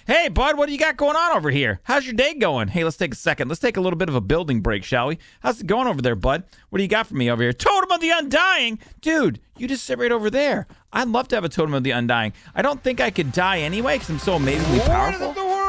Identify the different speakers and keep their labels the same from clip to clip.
Speaker 1: Hey, bud, what do you got going on over here? How's your day going? Hey, let's take a second. Let's take a little bit of a building break, shall we? How's it going over there, bud? What do you got for me over here? Totem of the Undying? Dude, you just sit right over there. I'd love to have a Totem of the Undying. I don't think I could die anyway because I'm so amazingly powerful.
Speaker 2: What in the world?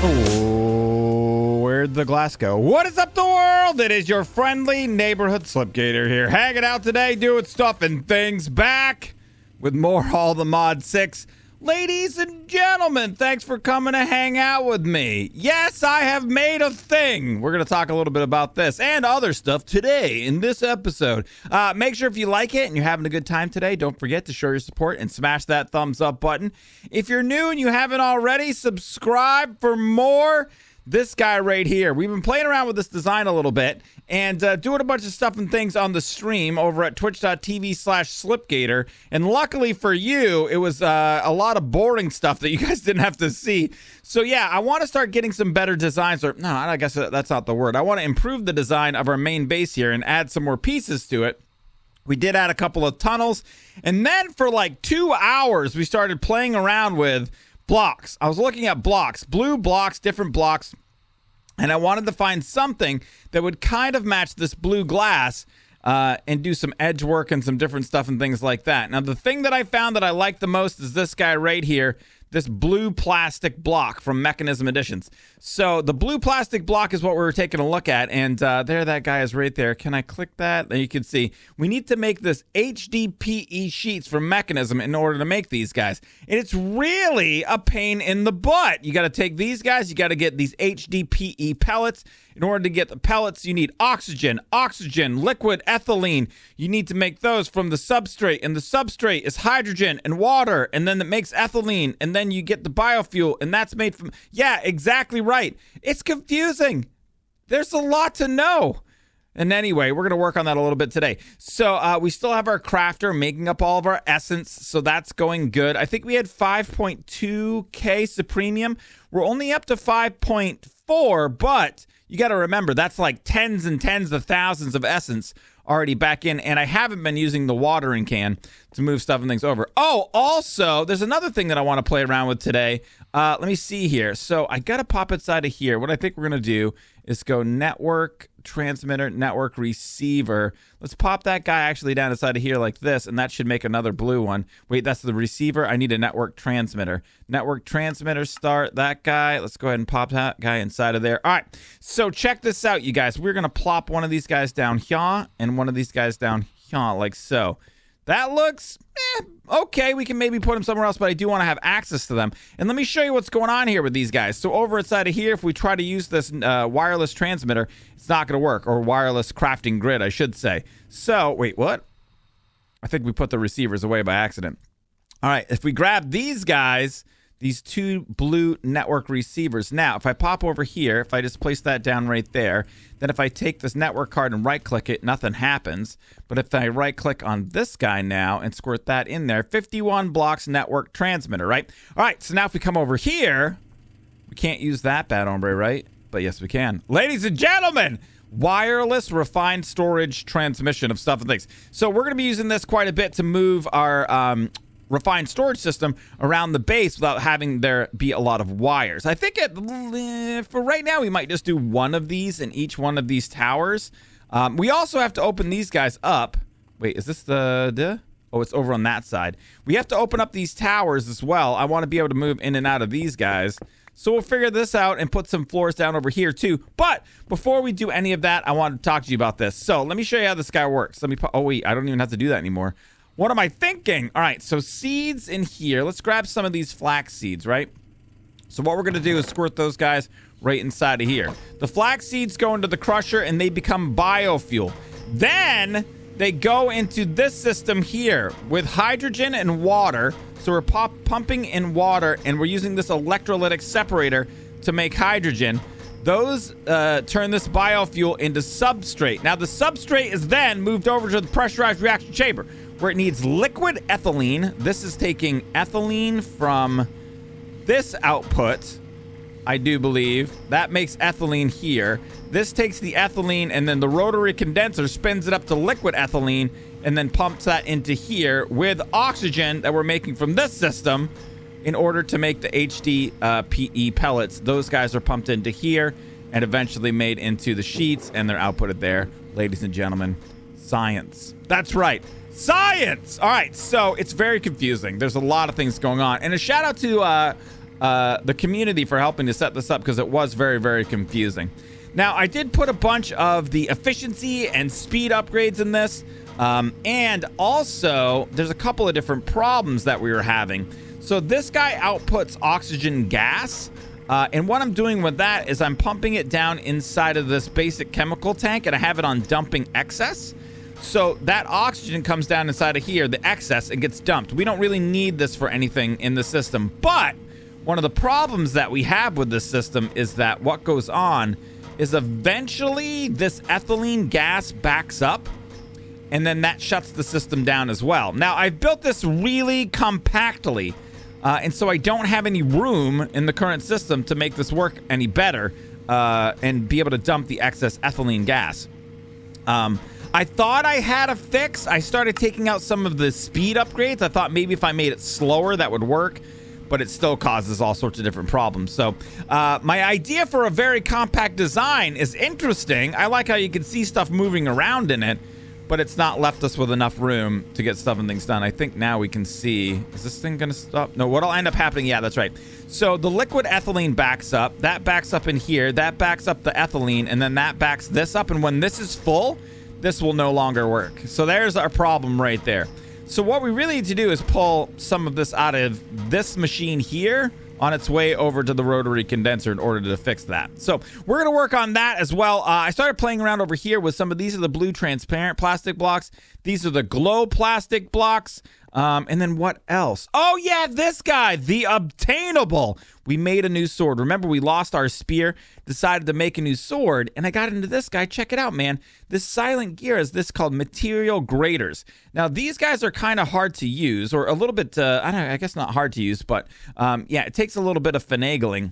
Speaker 1: Oh, where'd the glass go? What is up, the world? It is your friendly neighborhood Slipgator here, hanging out today, doing stuff and things, back with more All the Mod 6. Ladies and gentlemen, thanks for coming to hang out with me. Yes, I have made a thing. We're going to talk a little bit about this and other stuff today in this episode. Make sure if you like it and you're having a good time today, don't forget to show your support and smash that thumbs up button. If you're new and you haven't already, subscribe for more. This guy right here. We've been playing around with this design a little bit and doing a bunch of stuff and things on the stream over at twitch.tv/Slipgator. And luckily for you, it was a lot of boring stuff that you guys didn't have to see. So yeah, I want to start getting some better designs. Or no, I guess that's not the word. I want to improve the design of our main base here and add some more pieces to it. We did add a couple of tunnels. And then for like 2 hours, we started playing around with blocks. I was looking at blocks, blue blocks, different blocks, and I wanted to find something that would kind of match this blue glass and do some edge work and some different stuff and things like that. Now, the thing that I found that I like the most is this guy right here, this blue plastic block from Mechanism Editions. So the blue plastic block is what we were taking a look at, and there that guy is right there. Can I click that? There you can see. We need to make this HDPE sheets from Mechanism in order to make these guys. And it's really a pain in the butt. You got to take these guys. You got to get these HDPE pellets. In order to get the pellets, you need oxygen, liquid ethylene. You need to make those from the substrate, and the substrate is hydrogen and water, and then it makes ethylene, and then you get the biofuel, and that's made from... Yeah, exactly right. It's confusing. There's a lot to know. And anyway, we're going to work on that a little bit today. So we still have our crafter making up all of our essence, so that's going good. I think we had 5.2k Supremium. We're only up to 5.4, but... you got to remember, that's like tens and tens of thousands of essence already back in, and I haven't been using the watering can to move stuff and things over. Oh, also, there's another thing that I want to play around with today. Let me see here. So I got to pop inside of here. What I think we're going to do is go network transmitter, network receiver. Let's pop that guy actually down inside of here like this, and that should make another blue one. Wait, that's the receiver. I need a network transmitter. Network transmitter, start that guy. Let's go ahead and pop that guy inside of there. All right, so check this out, you guys. We're going to plop one of these guys down here and one of these guys down here like so. That looks okay. We can maybe put them somewhere else, but I do want to have access to them. And let me show you what's going on here with these guys. So over inside of here, if we try to use this wireless transmitter, it's not going to work, or wireless crafting grid, I should say. So, wait, what? I think we put the receivers away by accident. All right, if we grab these guys, these two blue network receivers. Now, if I pop over here, if I just place that down right there, then if I take this network card and right-click it, nothing happens. But if I right-click on this guy now and squirt that in there, 51 blocks network transmitter, right? All right, so now if we come over here, we can't use that bad hombre, right? But yes, we can. Ladies and gentlemen, wireless refined storage transmission of stuff and things. So we're going to be using this quite a bit to move our... refined storage system around the base without having there be a lot of wires. I think for right now we might just do one of these in each one of these towers. We also have to open these guys up. Wait, is this the oh, it's over on that side. We have to open up these towers as well. I want to be able to move in and out of these guys. So we'll figure this out and put some floors down over here too. But before we do any of that, I want to talk to you about this. So let me show you how this guy works. Oh wait, I don't even have to do that anymore. What am I thinking? All right, so seeds in here. Let's grab some of these flax seeds, right? So what we're going to do is squirt those guys right inside of here. The flax seeds go into the crusher, and they become biofuel. Then they go into this system here with hydrogen and water. So we're pumping in water, and we're using this electrolytic separator to make hydrogen. Those turn this biofuel into substrate. Now, the substrate is then moved over to the pressurized reaction chamber, where it needs liquid ethylene. This is taking ethylene from this output, I do believe. That makes ethylene here. This takes the ethylene, and then the rotary condenser spins it up to liquid ethylene, and then pumps that into here with oxygen that we're making from this system in order to make the HDPE pellets. Those guys are pumped into here and eventually made into the sheets, and they're outputted there. Ladies and gentlemen, science. That's right. Science! All right, so it's very confusing. There's a lot of things going on. And a shout out to the community for helping to set this up, because it was very, very confusing. Now, I did put a bunch of the efficiency and speed upgrades in this. And also, there's a couple of different problems that we were having. So this guy outputs oxygen gas. And what I'm doing with that is I'm pumping it down inside of this basic chemical tank, and I have it on dumping excess. So that oxygen comes down inside of here, the excess, and gets dumped. We don't really need this for anything in the system. But one of the problems that we have with this system is that what goes on is eventually this ethylene gas backs up, and then that shuts the system down as well. Now, I've built this really compactly, and so I don't have any room in the current system to make this work any better and be able to dump the excess ethylene gas. I thought I had a fix. I started taking out some of the speed upgrades. I thought maybe if I made it slower, that would work, but it still causes all sorts of different problems. So my idea for a very compact design is interesting. I like how you can see stuff moving around in it, but it's not left us with enough room to get stuff and things done. I think now we can see, is this thing gonna stop? No, what'll end up happening, yeah, that's right. So the liquid ethylene backs up, that backs up in here, that backs up the ethylene, and then that backs this up, and when this is full, this will no longer work. So there's our problem right there. So what we really need to do is pull some of this out of this machine here on its way over to the rotary condenser in order to fix that. So we're going to work on that as well. I started playing around over here with some of these are the blue transparent plastic blocks. These are the glow plastic blocks. And then what else? Oh yeah, this guy, the obtainable. We made a new sword. Remember, we lost our spear, decided to make a new sword, and I got into this guy. Check it out, man. This silent gear is this called material graders. Now, these guys are kind of hard to use, or a little bit, I don't know, I guess not hard to use, but yeah, it takes a little bit of finagling.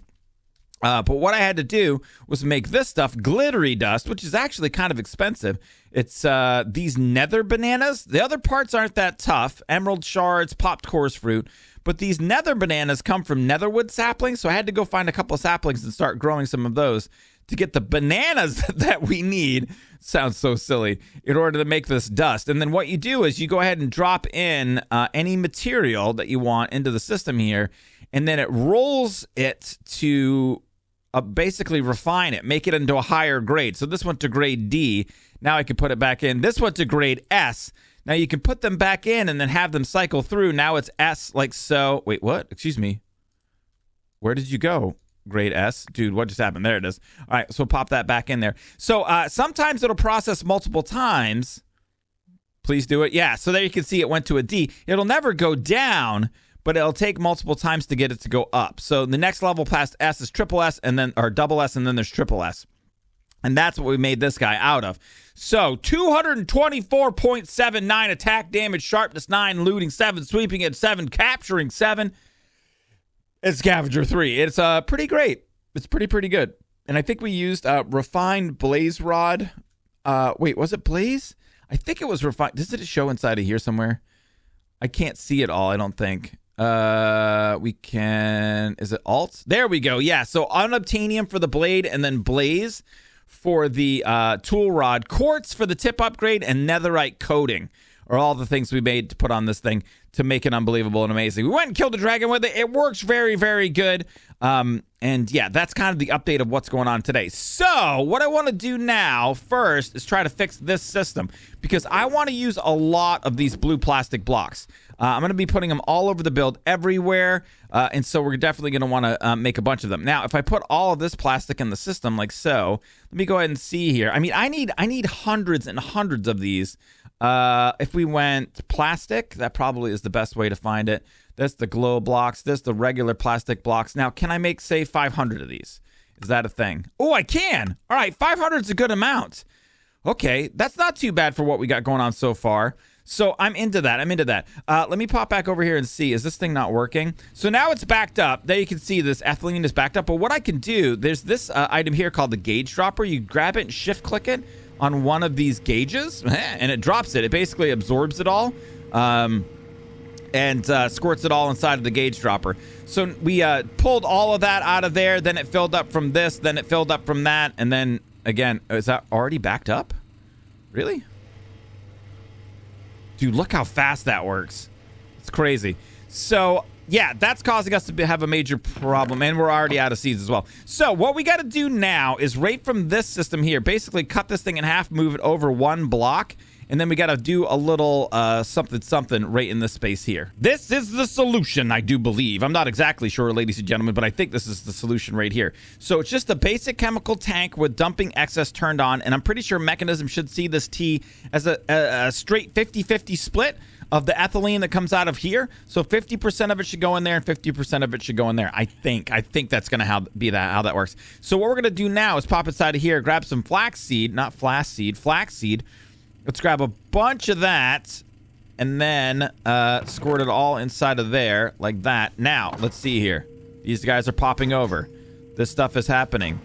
Speaker 1: But what I had to do was make this stuff glittery dust, which is actually kind of expensive. It's these nether bananas. The other parts aren't that tough. Emerald shards, popped coarse fruit. But these nether bananas come from netherwood saplings, so I had to go find a couple of saplings and start growing some of those to get the bananas that we need. Sounds so silly. In order to make this dust. And then what you do is you go ahead and drop in any material that you want into the system here, and then it rolls it to basically refine it, make it into a higher grade. So this went to grade D. Now I can put it back in. This went to grade S. Now you can put them back in and then have them cycle through. Now it's S like so. Wait, what? Excuse me. Where did you go? Grade S. Dude, what just happened? There it is. All right, so pop that back in there. So sometimes it'll process multiple times. Please do it. Yeah, so there you can see it went to a D. It'll never go down, but it'll take multiple times to get it to go up. So the next level past S is triple S, and then, or double S, and then there's triple S. And that's what we made this guy out of. So 224.79 attack damage, sharpness 9, looting 7, sweeping at 7, capturing 7. It's scavenger 3. It's pretty great. It's pretty good. And I think we used refined blaze rod. Wait, was it blaze? I think it was refined. Does it show inside of here somewhere? I can't see it all, I don't think. We can, is it alt? There we go. Yeah, so unobtainium for the blade, and then blaze for the tool rod, quartz for the tip upgrade, and netherite coating are all the things we made to put on this thing to make it unbelievable and amazing. We went and killed a dragon with it. It works very, very good. And yeah, that's kind of the update of what's going on today. So what I want to do now first is try to fix this system, because I want to use a lot of these blue plastic blocks. I'm going to be putting them all over the build everywhere. And so we're definitely going to want to make a bunch of them. Now, if I put all of this plastic in the system like so, let me go ahead and see here. I mean, I need hundreds and hundreds of these. If we went plastic, that probably is the best way to find it. That's the glow blocks. That's the regular plastic blocks. Now, can I make, say, 500 of these? Is that a thing? Oh, I can. All right, 500 is a good amount. Okay, that's not too bad for what we got going on so far. So I'm into that. Let me pop back over here and see. Is this thing not working? So now it's backed up. There you can see this ethylene is backed up. But what I can do, there's this item here called the gauge dropper. You grab it and shift click it on one of these gauges, and it drops it. It basically absorbs it all and squirts it all inside of the gauge dropper. So we pulled all of that out of there. Then it filled up from this. Then it filled up from that. And then, again, is that already backed up? Really? Dude, look how fast that works. It's crazy. So, yeah, that's causing us to have a major problem, and we're already out of seeds as well. So what we got to do now is right from this system here, basically cut this thing in half, move it over one block, and then we got to do a little something right in this space here. This is the solution, I do believe. I'm not exactly sure, ladies and gentlemen, but I think this is the solution right here. So it's just a basic chemical tank with dumping excess turned on, and I'm pretty sure Mechanism should see this T as a straight 50-50 split of the ethylene that comes out of here. So 50% of it should go in there and 50% of it should go in there. I think that's going to be how that works. So what we're going to do now is pop inside of here, grab some flaxseed. Let's grab a bunch of that and then squirt it all inside of there like that. Now, let's see here. These guys are popping over. This stuff is happening.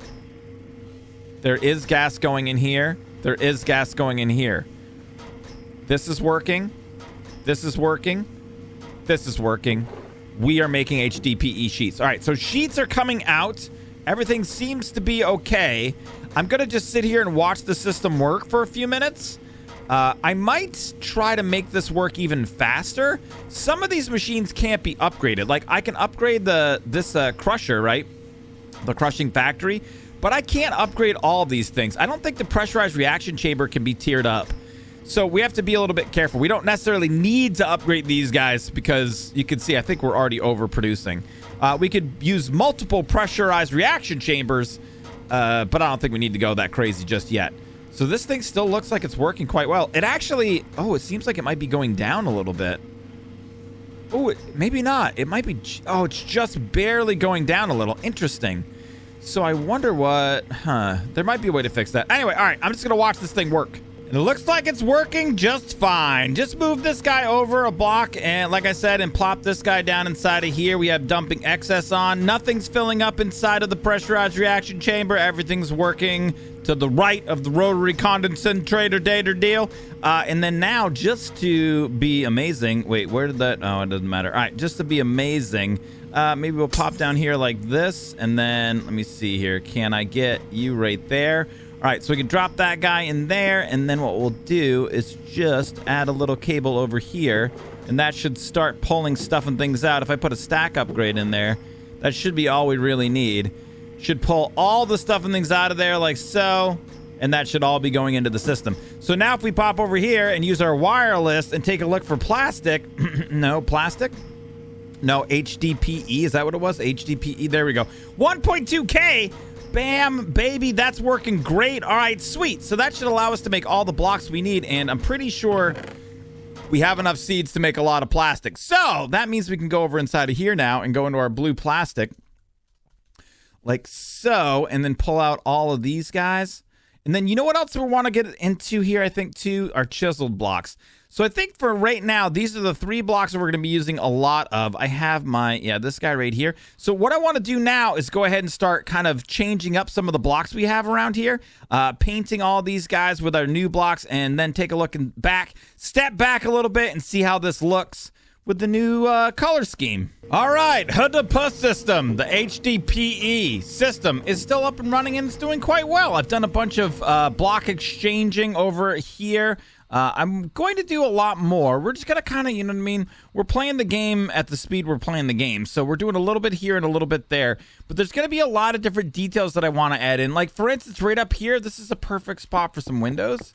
Speaker 1: There is gas going in here. There is gas going in here. This is working. This is working. This is working. We are making HDPE sheets. All right, so sheets are coming out. Everything seems to be okay. I'm going to just sit here and watch the system work for a few minutes. I might try to make this work even faster. Some of these machines can't be upgraded. Like, I can upgrade this crusher, right? The crushing factory. But I can't upgrade all of these things. I don't think the pressurized reaction chamber can be tiered up. So we have to be a little bit careful. We don't necessarily need to upgrade these guys because you can see, I think we're already overproducing. We could use multiple pressurized reaction chambers, but I don't think we need to go that crazy just yet. So this thing still looks like it's working quite well. It actually, it seems like it might be going down a little bit. Oh, maybe not. It might be, it's just barely going down a little. Interesting. So I wonder there might be a way to fix that. Anyway, all right, I'm just going to watch this thing work. And it looks like it's working just fine. Just move this guy over a block and, like I said, and plop this guy down inside of here. We have dumping excess on. Nothing's filling up inside of the pressurized reaction chamber. Everything's working to the right of the rotary condensator data deal. And then now, just to be amazing. Wait, where did that? Oh, it doesn't matter. All right, just to be amazing. Maybe we'll pop down here like this. And then, let me see here. Can I get you right there? All right, so we can drop that guy in there, and then what we'll do is just add a little cable over here, and that should start pulling stuff and things out. If I put a stack upgrade in there, that should be all we really need. Should pull all the stuff and things out of there like so, and that should all be going into the system. So now if we pop over here and use our wireless and take a look for plastic, no, plastic? No, HDPE, is that what it was? HDPE, there we go. 1.2K. Bam, baby, that's working great. All right, sweet. So that should allow us to make all the blocks we need, and I'm pretty sure we have enough seeds to make a lot of plastic. So that means we can go over inside of here now and go into our blue plastic like so, and then pull out all of these guys. And then you know what else we want to get into here, I think, too? Our chiseled blocks. So I think for right now, these are the 3 blocks that we're going to be using a lot of. I have this guy right here. So what I want to do now is go ahead and start kind of changing up some of the blocks we have around here, painting all these guys with our new blocks, and then take a look and step back a little bit and see how this looks with the new color scheme. All right, HDPE system, the HDPE system is still up and running, and it's doing quite well. I've done a bunch of block exchanging over here. I'm going to do a lot more. We're just going to kind of, you know what I mean? We're playing the game at the speed we're playing the game. So we're doing a little bit here and a little bit there. But there's going to be a lot of different details that I want to add in. Like, for instance, right up here, this is a perfect spot for some windows.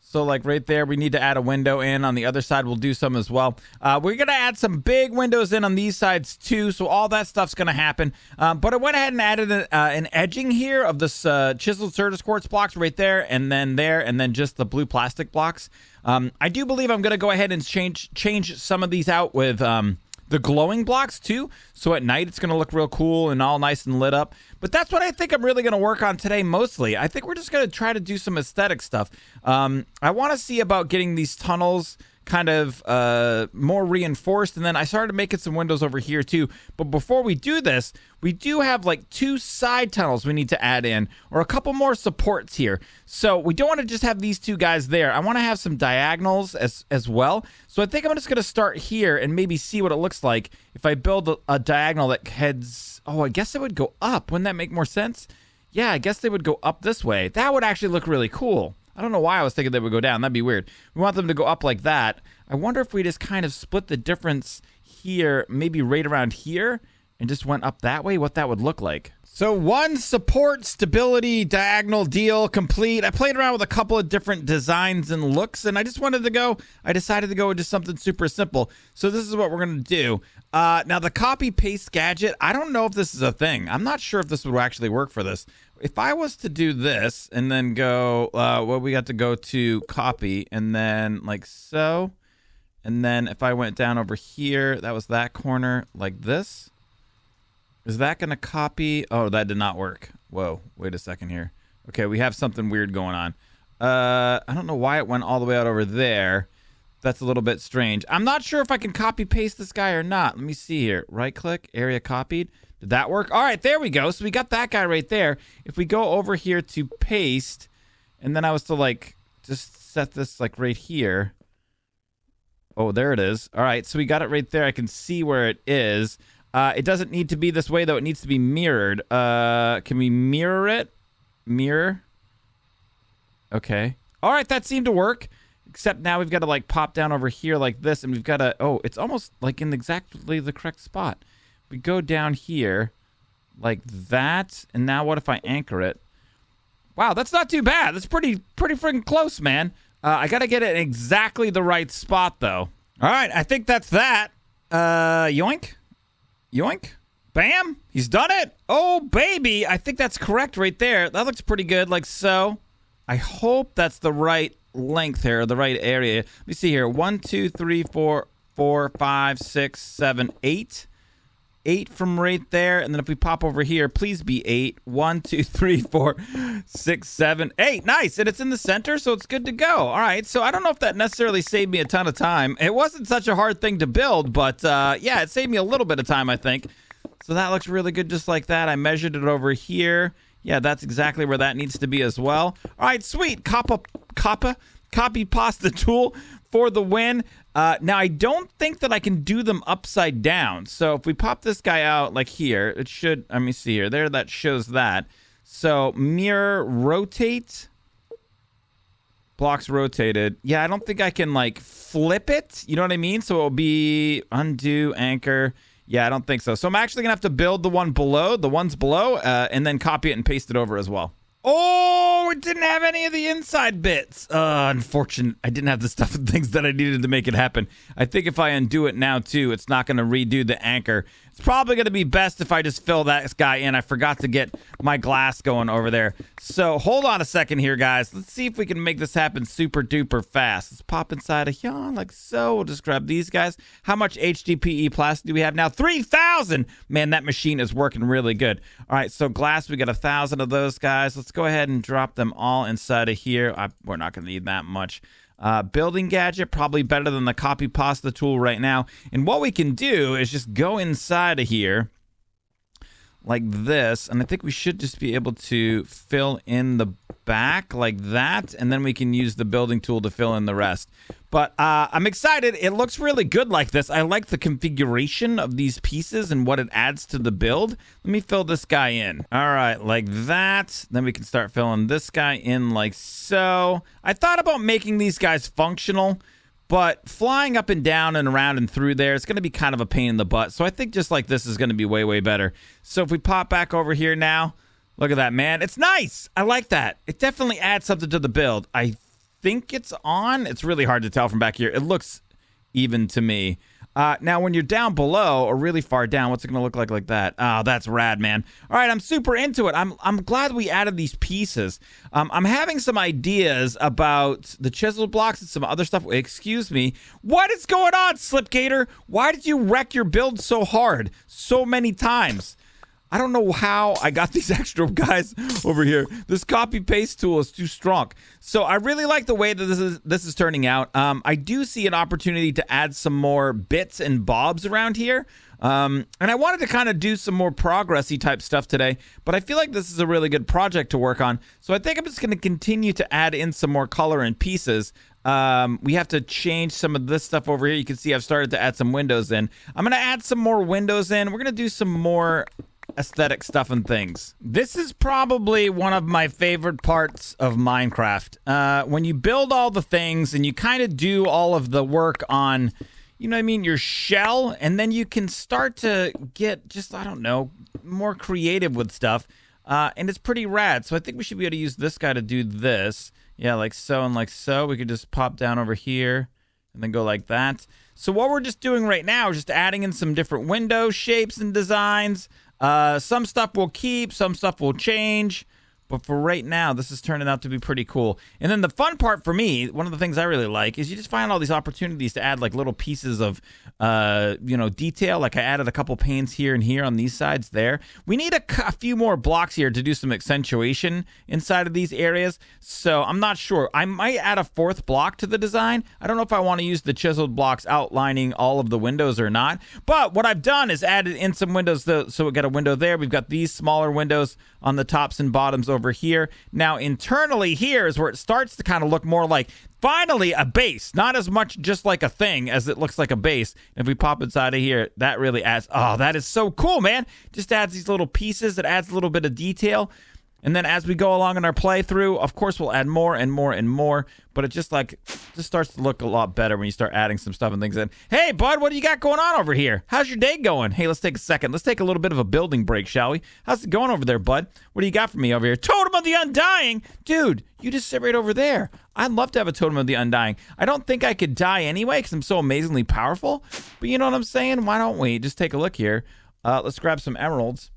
Speaker 1: So, like, right there, we need to add a window in. On the other side, we'll do some as well. We're going to add some big windows in on these sides, too. So, all that stuff's going to happen. But I went ahead and added an edging here of this chiseled Certus quartz blocks right there, and then just the blue plastic blocks. I do believe I'm going to go ahead and change some of these out with the glowing blocks too, so at night it's going to look real cool and all nice and lit up. But that's what I think I'm really going to work on today mostly. I think we're just going to try to do some aesthetic stuff. I want to see about getting these tunnels kind of more reinforced. And then I started making some windows over here too. But before we do this, we do have like 2 side tunnels we need to add in, or a couple more supports here. So we don't want to just have these 2 guys there. I want to have some diagonals as well. So I think I'm just going to start here and maybe see what it looks like if I build a diagonal that heads... Oh, I guess it would go up. Wouldn't that make more sense? Yeah, I guess they would go up this way. That would actually look really cool. I don't know why I was thinking they would go down. That'd be weird. We want them to go up like that. I wonder if we just kind of split the difference here, maybe right around here, and just went up that way, what that would look like. So 1 support stability diagonal deal complete. I played around with a couple of different designs and looks, and I decided to go with just something super simple. So this is what we're going to do. Now the copy paste gadget, I don't know if this is a thing. I'm not sure if this would actually work for this. If I was to do this and then go, we got to go to copy and then like so, and then if I went down over here, that was that corner like this. Is that going to copy? Oh, that did not work. Whoa, wait a second here. Okay, we have something weird going on. I don't know why it went all the way out over there. That's a little bit strange. I'm not sure if I can copy paste this guy or not. Let me see here. Right click, area copied. Did that work? All right, there we go. So we got that guy right there. If we go over here to paste, and then I was to like just set this like right here. Oh, there it is. All right, so we got it right there. I can see where it is. It doesn't need to be this way, though. It needs to be mirrored. Can we mirror it? Mirror. Okay. All right, that seemed to work. Except now we've got to, like, pop down over here like this, and we've got to... Oh, it's almost, like, in exactly the correct spot. We go down here like that, and now what if I anchor it? Wow, that's not too bad. That's pretty freaking close, man. I got to get it in exactly the right spot, though. All right, I think that's that. Yoink. Yoink. Bam. He's done it. Oh, baby. I think that's correct right there. That looks pretty good, like so. I hope that's the right length here, the right area. Let me see here. 1, 2, 3, 4, 5, 6, 7, 8. 8 from right there. And then if we pop over here, please be 8. 1, 2, 3, 4, 6, 7, 8. Nice. And it's in the center, so it's good to go. All right. So I don't know if that necessarily saved me a ton of time. It wasn't such a hard thing to build, but yeah, it saved me a little bit of time, I think. So that looks really good just like that. I measured it over here. Yeah, that's exactly where that needs to be as well. All right, sweet. Copy pasta tool for the win. Now, I don't think that I can do them upside down. So if we pop this guy out like here, it should, let me see here. There, that shows that. So mirror, rotate. Blocks rotated. Yeah, I don't think I can like flip it. You know what I mean? So it'll be undo, anchor. Yeah, I don't think so. So I'm actually going to have to build the ones below, and then copy it and paste it over as well. Oh, it didn't have any of the inside bits. Unfortunate. I didn't have the stuff and things that I needed to make it happen. I think if I undo it now, too, it's not going to redo the anchor. It's probably going to be best if I just fill that guy in. I forgot to get my glass going over there. So hold on a second here, guys. Let's see if we can make this happen super duper fast. Let's pop inside of here like so. We'll just grab these guys. How much HDPE plastic do we have now? 3,000. Man, that machine is working really good. All right, so glass, we got 1,000 of those guys. Let's go ahead and drop them all inside of here. We're not going to need that much. Building gadget, probably better than the copy pasta tool right now. And what we can do is just go inside of here like this. And I think we should just be able to fill in the back like that. And then we can use the building tool to fill in the rest. But I'm excited. It looks really good like this. I like the configuration of these pieces and what it adds to the build. Let me fill this guy in. All right, like that. Then we can start filling this guy in like so. I thought about making these guys functional, but flying up and down and around and through there, it's going to be kind of a pain in the butt. So I think just like this is going to be way, way better. So if we pop back over here now, look at that, man. It's nice. I like that. It definitely adds something to the build. I think it's on. It's really hard to tell from back here. It looks even to me. Now, when you're down below or really far down, what's it going to look like that? Oh, that's rad, man. All right, I'm super into it. I'm glad we added these pieces. I'm having some ideas about the chisel blocks and some other stuff. Excuse me. What is going on, Slipgator? Why did you wreck your build so hard so many times? I don't know how I got these extra guys over here. This copy paste tool is too strong. So I really like the way that this is turning out. I do see an opportunity to add some more bits and bobs around here. And I wanted to kind of do some more progressy type stuff today, but I feel like this is a really good project to work on. So I think I'm just going to continue to add in some more color and pieces. We have to change some of this stuff over here. You can see I've started to add some windows in. I'm going to add some more windows in. We're going to do some more aesthetic stuff and things. This is probably one of my favorite parts of Minecraft. When you build all the things and you kind of do all of the work on, you know what I mean, your shell, and then you can start to get just, I don't know, more creative with stuff. And it's pretty rad. So I think we should be able to use this guy to do this. Yeah, like so and like so. We could just pop down over here and then go like that. So what we're just doing right now is just adding in some different window shapes and designs. Some stuff will keep, some stuff will change. But for right now, this is turning out to be pretty cool. And then the fun part for me, one of the things I really like, is you just find all these opportunities to add like little pieces of, detail. Like I added a couple panes here and here on these sides there. We need a few more blocks here to do some accentuation inside of these areas. So I'm not sure. I might add a fourth block to the design. I don't know if I want to use the chiseled blocks outlining all of the windows or not. But what I've done is added in some windows. So we got a window there. We've got these smaller windows on the tops and bottoms over here. Now internally here is where it starts to kind of look more like finally a base, not as much just like a thing as it looks like a base. And if we pop inside of here, that really adds, oh, that is so cool, man. Just adds these little pieces. It adds a little bit of detail. And then as we go along in our playthrough, of course, we'll add more and more and more. But it just starts to look a lot better when you start adding some stuff and things in. Hey, bud, what do you got going on over here? How's your day going? Hey, let's take a second. Let's take a little bit of a building break, shall we? How's it going over there, bud? What do you got for me over here? Totem of the Undying? Dude, you just sit right over there. I'd love to have a Totem of the Undying. I don't think I could die anyway because I'm so amazingly powerful. But you know what I'm saying? Why don't we just take a look here? Let's grab some emeralds.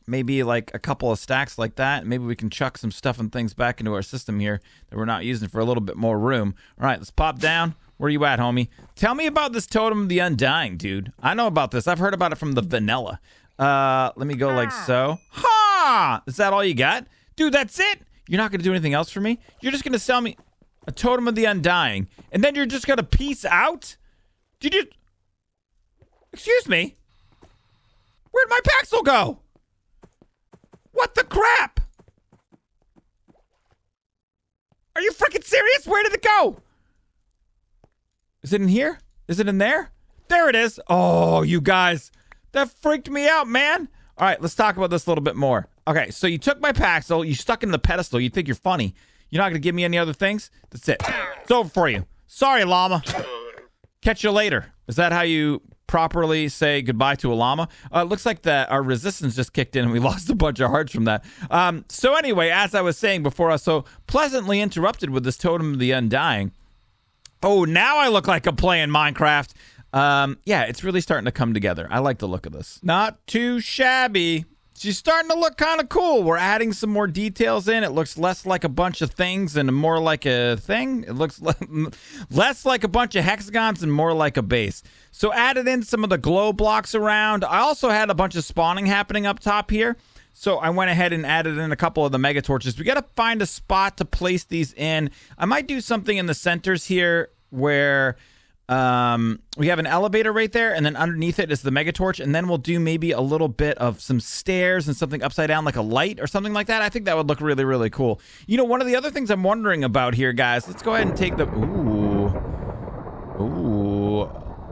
Speaker 1: Maybe like a couple of stacks like that. Maybe we can chuck some stuff and things back into our system here that we're not using for a little bit more room. All right, let's pop down. Where you at, homie? Tell me about this Totem of the Undying, dude. I know about this. I've heard about it from the vanilla. Let me go like so. Ha! Is that all you got? Dude, that's it? You're not going to do anything else for me? You're just going to sell me a Totem of the Undying, and then you're just going to peace out? Did you... Excuse me? Where'd my Paxel go? What the crap? Are you freaking serious? Where did it go? Is it in here? Is it in there? There it is. Oh, you guys. That freaked me out, man. All right, let's talk about this a little bit more. Okay, so you took my Paxel. You stuck in the pedestal. You think you're funny. You're not going to give me any other things? That's it. It's over for you. Sorry, llama. Catch you later. Is that how you properly say goodbye to a llama? It looks like that our resistance just kicked in and we lost a bunch of hearts from that. So anyway, as I was saying before, I was so pleasantly interrupted with this Totem of the Undying. Oh, now I look like I'm playing Minecraft. Yeah, it's really starting to come together. I like the look of this. Not too shabby. She's starting to look kind of cool. We're adding some more details in. It looks less like a bunch of things and more like a thing. It looks less like a bunch of hexagons and more like a base. So added in some of the glow blocks around. I also had a bunch of spawning happening up top here. So I went ahead and added in a couple of the mega torches. We got to find a spot to place these in. I might do something in the centers here where... we have an elevator right there, and then underneath it is the mega torch, and then we'll do maybe a little bit of some stairs and something upside down like a light or something like that. I think that would look really, really cool. You know, one of the other things I'm wondering about here, guys, let's go ahead and take the... Ooh.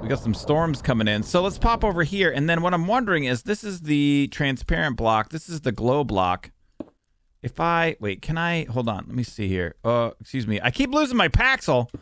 Speaker 1: We got some storms coming in. So let's pop over here, and then what I'm wondering is this is the transparent block. This is the glow block. If I... Wait, can I... Hold on. Let me see here. Excuse me. I keep losing my Paxel.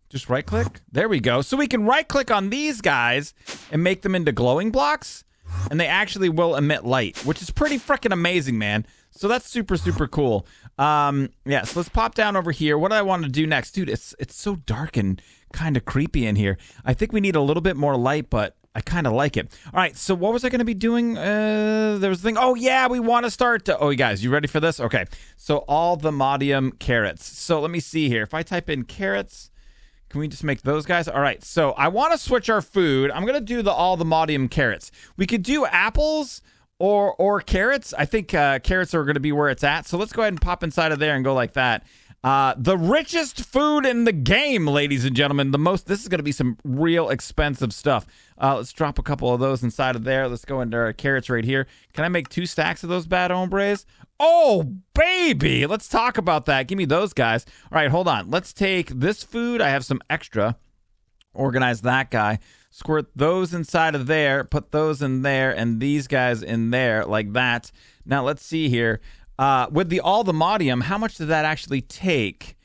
Speaker 1: Just right click. There we go. So we can right click on these guys and make them into glowing blocks. And they actually will emit light, which is pretty freaking amazing, man. So that's super, super cool. Yeah, so let's pop down over here. What do I want to do next? Dude, it's so dark and kind of creepy in here. I think we need a little bit more light, but I kind of like it. All right, so what was I going to be doing? There was a thing. Oh, yeah, we want to start. Oh, you guys, you ready for this? Okay, so all the modium carrots. So let me see here. If I type in carrots... Can we just make those guys? All right, so I want to switch our food. I'm going to do all the modium carrots. We could do apples or carrots. I think carrots are going to be where it's at. So let's go ahead and pop inside of there and go like that. The richest food in the game, ladies and gentlemen. This is going to be some real expensive stuff. Let's drop a couple of those inside of there. Let's go into our carrots right here. Can I make 2 stacks of those bad hombres? Oh, baby. Let's talk about that. Give me those guys. All right, hold on. Let's take this food. I have some extra. Organize that guy. Squirt those inside of there. Put those in there and these guys in there like that. Now, let's see here. With all the modium, how much did that actually take?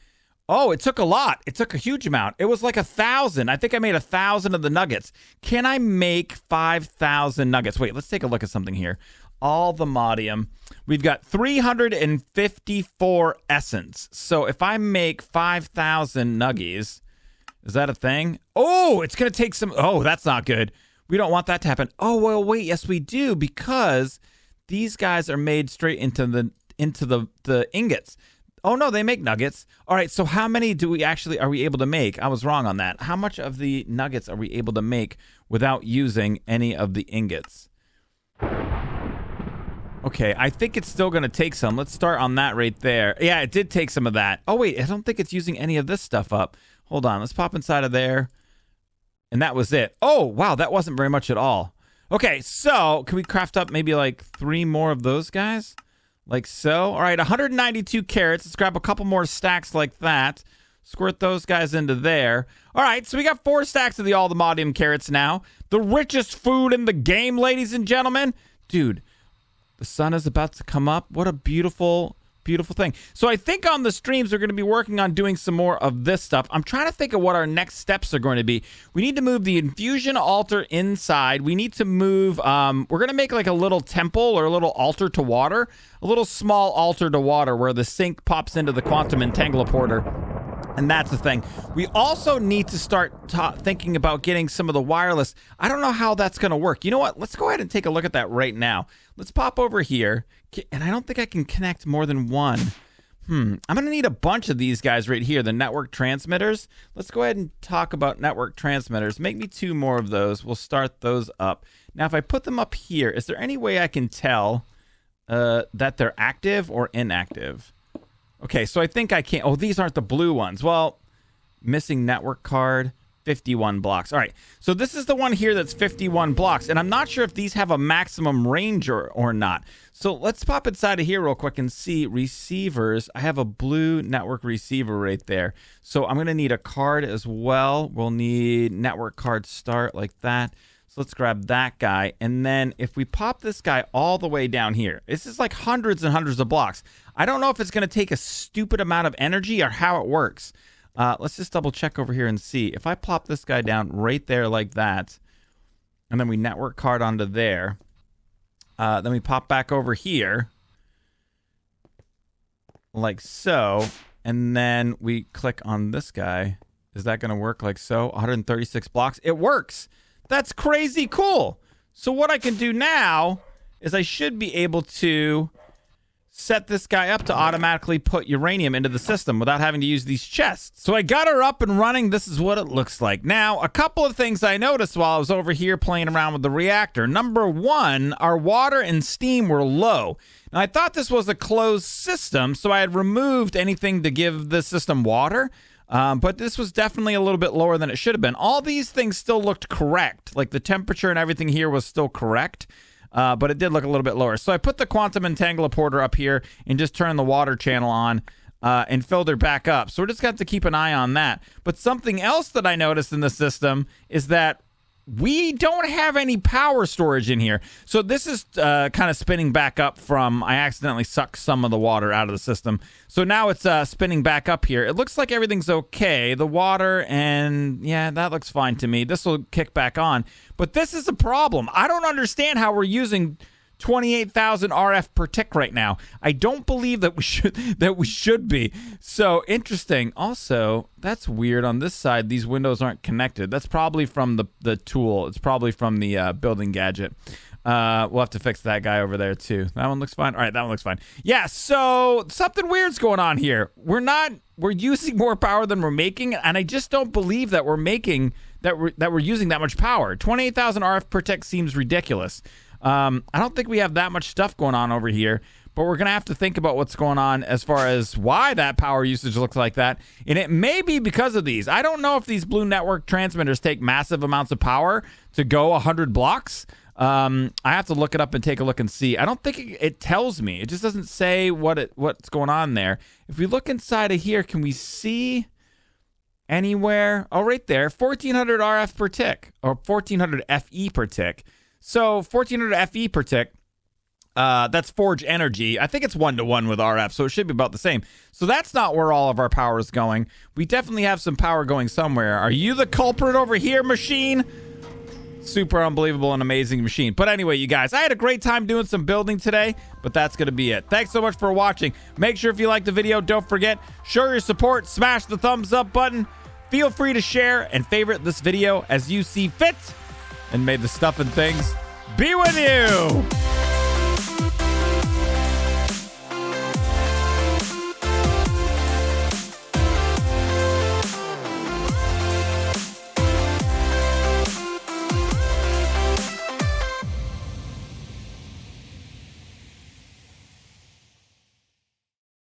Speaker 1: Oh, it took a lot. It took a huge amount. It was like 1,000. I think I made 1,000 of the nuggets. Can I make 5,000 nuggets? Wait, let's take a look at something here. All the modium. We've got 354 essence. So if I make 5,000 nuggies, is that a thing? Oh, it's going to take some. Oh, that's not good. We don't want that to happen. Oh, well, wait. Yes, we do, because these guys are made straight into the ingots. Oh, no, they make nuggets. All right, so how many are we able to make? I was wrong on that. How much of the nuggets are we able to make without using any of the ingots? Okay, I think it's still going to take some. Let's start on that right there. Yeah, it did take some of that. Oh, wait, I don't think it's using any of this stuff up. Hold on, let's pop inside of there. And that was it. Oh, wow, that wasn't very much at all. Okay, so can we craft up maybe like 3 more of those guys? Like so. All right, 192 carrots. Let's grab a couple more stacks like that. Squirt those guys into there. All right, so we got 4 stacks of all the modium carrots now. The richest food in the game, ladies and gentlemen. Dude, the sun is about to come up. What a beautiful, beautiful thing. So I think on the streams, we're going to be working on doing some more of this stuff. I'm trying to think of what our next steps are going to be. We need to move the infusion altar inside. We need to move, we're going to make like a little temple or a little altar to water. A little small altar to water where the sink pops into the quantum entangleporter. And that's the thing. We also need to start thinking about getting some of the wireless. I don't know how that's going to work. You know what? Let's go ahead and take a look at that right now. Let's pop over here. And I don't think I can connect more than one. I'm going to need a bunch of these guys right here, the network transmitters. Let's go ahead and talk about network transmitters. Make me 2 more of those. We'll start those up. Now, if I put them up here, is there any way I can tell that they're active or inactive? Okay, so I think I can't. Oh, these aren't the blue ones. Well, missing network card, 51 blocks. All right, so this is the one here that's 51 blocks, and I'm not sure if these have a maximum range or not. So let's pop inside of here real quick and see receivers. I have a blue network receiver right there. So I'm going to need a card as well. We'll need network card start like that. So let's grab that guy. And then if we pop this guy all the way down here, this is like hundreds and hundreds of blocks. I don't know if it's going to take a stupid amount of energy or how it works. Let's just double check over here and see. If I plop this guy down right there like that, and then we network card onto there, then we pop back over here like so, and then we click on this guy. Is that going to work like so? 136 blocks. It works. That's crazy cool. So what I can do now is I should be able to set this guy up to automatically put uranium into the system without having to use these chests. So I got her up and running. This is what it looks like. Now, a couple of things I noticed while I was over here playing around with the reactor. Number 1, our water and steam were low. Now, I thought this was a closed system, so I had removed anything to give the system water. But this was definitely a little bit lower than it should have been. All these things still looked correct. Like the temperature and everything here was still correct. But it did look a little bit lower. So I put the quantum entangleporter up here and just turned the water channel on and filled her back up. So we're just going to have to keep an eye on that. But something else that I noticed in the system is that we don't have any power storage in here. So this is kind of spinning back up from, I accidentally sucked some of the water out of the system. So now it's spinning back up here. It looks like everything's okay. The water and yeah, that looks fine to me. This will kick back on. But this is a problem. I don't understand how we're using 28,000 RF per tick right now. I don't believe that we should be. So interesting. Also, that's weird. On this side, these windows aren't connected. That's probably from the tool. It's probably from the building gadget. We'll have to fix that guy over there too. That one looks fine. All right, that one looks fine. Yeah. So something weird's going on here. We're using more power than we're making, and I just don't believe that we're making that we're using that much power. 28,000 RF per tick seems ridiculous. I don't think we have that much stuff going on over here, but we're going to have to think about what's going on as far as why that power usage looks like that. And it may be because of these. I don't know if these blue network transmitters take massive amounts of power to go 100 blocks. I have to look it up and take a look and see. I don't think it tells me. It just doesn't say what's going on there. If we look inside of here, can we see anywhere? Oh, right there, 1400 RF per tick, or 1400 FE per tick. So 1400 FE per tick, that's forge energy. I think it's 1-to-1 with RF, so it should be about the same. So that's not where all of our power is going. We definitely have some power going somewhere. Are you the culprit over here, machine? Super unbelievable and amazing machine. But anyway, you guys, I had a great time doing some building today, but that's going to be it. Thanks so much for watching. Make sure if you liked the video, don't forget, show your support, smash the thumbs up button. Feel free to share and favorite this video as you see fit. And may the stuff and things be with you.